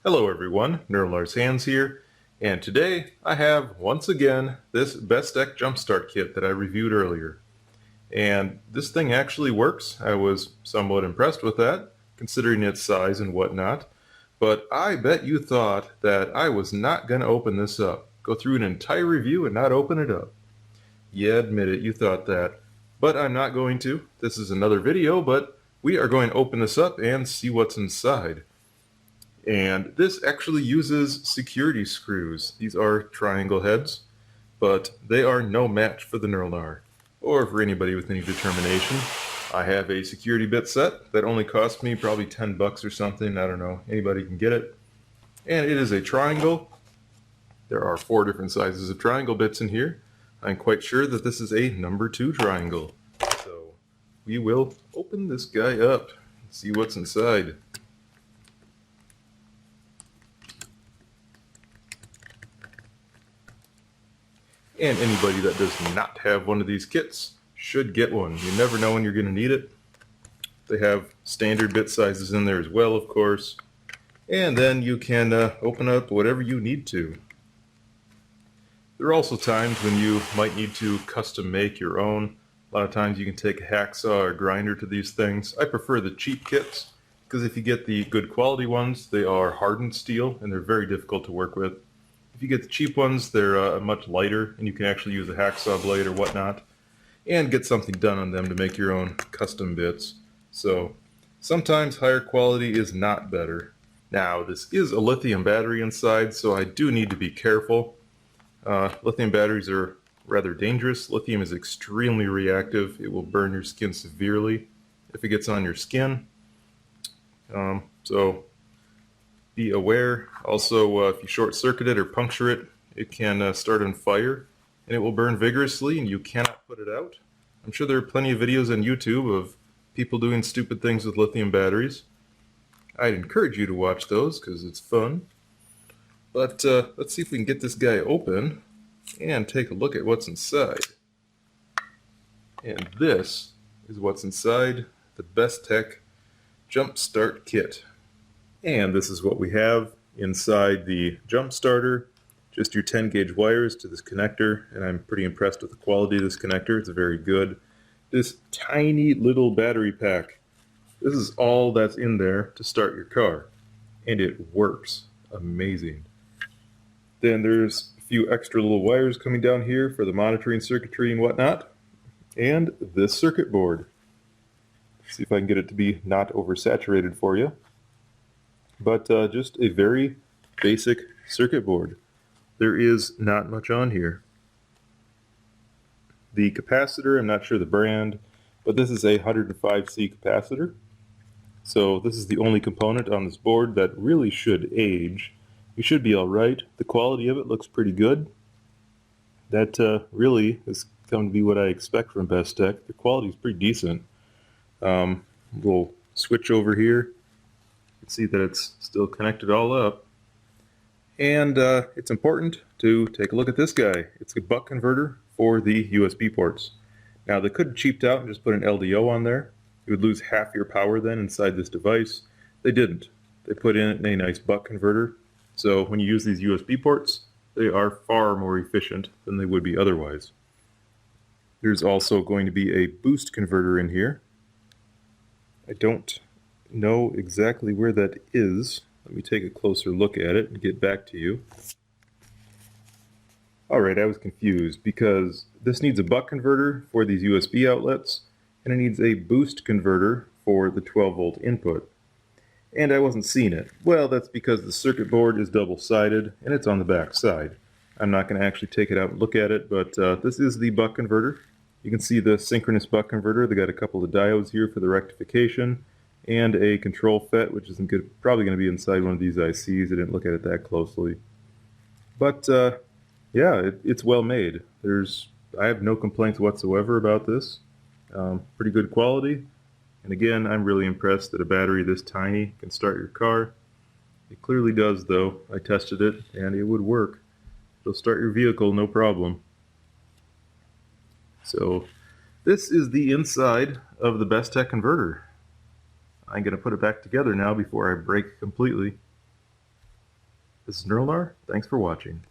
Hello everyone, Lars Hands here, and today I have, once again, this Bestek Jumpstart Kit that I reviewed earlier. And this thing actually works. I was somewhat impressed with that, considering its size and whatnot. But I bet you thought that I was not going to open this up, go through an entire review and not open it up. Yeah, admit it, you thought that. But I'm not going to. This is another video, but we are going to open this up and see what's inside. And this actually uses security screws. These are triangle heads, but they are no match for the Nurlnar, or for anybody with any determination. I have a security bit set that only cost me probably 10 bucks or something. I don't know, anybody can get it. And it is a triangle. There are 4 different sizes of triangle bits in here. I'm quite sure that this is a number 2 triangle. So we will open this guy up and see what's inside. And anybody that does not have one of these kits should get one. You never know when you're going to need it. They have standard bit sizes in there as well, of course. And then you can open up whatever you need to. There are also times when you might need to custom make your own. A lot of times you can take a hacksaw or grinder to these things. I prefer the cheap kits because if you get the good quality ones, they are hardened steel and they're very difficult to work with. If you get the cheap ones, they're much lighter, and you can actually use a hacksaw blade or whatnot, and get something done on them to make your own custom bits. So sometimes higher quality is not better. Now, this is a lithium battery inside, so I do need to be careful. Lithium batteries are rather dangerous. Lithium is extremely reactive. It will burn your skin severely if it gets on your skin. So be aware. Also, if you short circuit it or puncture it, it can start on fire and it will burn vigorously and you cannot put it out. I'm sure there are plenty of videos on YouTube of people doing stupid things with lithium batteries. I'd encourage you to watch those because it's fun. But let's see if we can get this guy open and take a look at what's inside. And this is what's inside the Bestek Jumpstart Kit. And this is what we have inside the jump starter. Just your 10 gauge wires to this connector, and I'm pretty impressed with the quality of this connector. It's very good. This tiny little battery pack. This is all that's in there to start your car, and it works amazing. Then there's a few extra little wires coming down here for the monitoring circuitry and whatnot, and this circuit board. See if I can get it to be not oversaturated for you. But just a very basic circuit board. There is not much on here. The capacitor, I'm not sure the brand, but this is a 105C capacitor. So this is the only component on this board that really should age. You should be alright. The quality of it looks pretty good. That really has come to be what I expect from Bestek. The quality is pretty decent. We'll switch over here. See that it's still connected all up, and it's important to take a look at this guy. It's a buck converter for the USB ports. Now they could have cheaped out and just put an LDO on there. You would lose half your power then inside this device. They didn't. They put in a nice buck converter, so when you use these USB ports, they are far more efficient than they would be otherwise. There's also going to be a boost converter in here. I don't know exactly where that is. Let me take a closer look at it and get back to you. Alright, I was confused because this needs a buck converter for these USB outlets and it needs a boost converter for the 12 volt input. And I wasn't seeing it. Well, that's because the circuit board is double-sided and it's on the back side. I'm not going to actually take it out and look at it, but this is the buck converter. You can see the synchronous buck converter. They got a couple of diodes here for the rectification, and a control FET, which is probably going to be inside one of these ICs. I didn't look at it that closely. But yeah, it's well made. I have no complaints whatsoever about this. Pretty good quality. And again, I'm really impressed that a battery this tiny can start your car. It clearly does though. I tested it and it would work. It'll start your vehicle no problem. So this is the inside of the Bestek converter. I'm going to put it back together now before I break completely. This is Nurlar. Thanks for watching.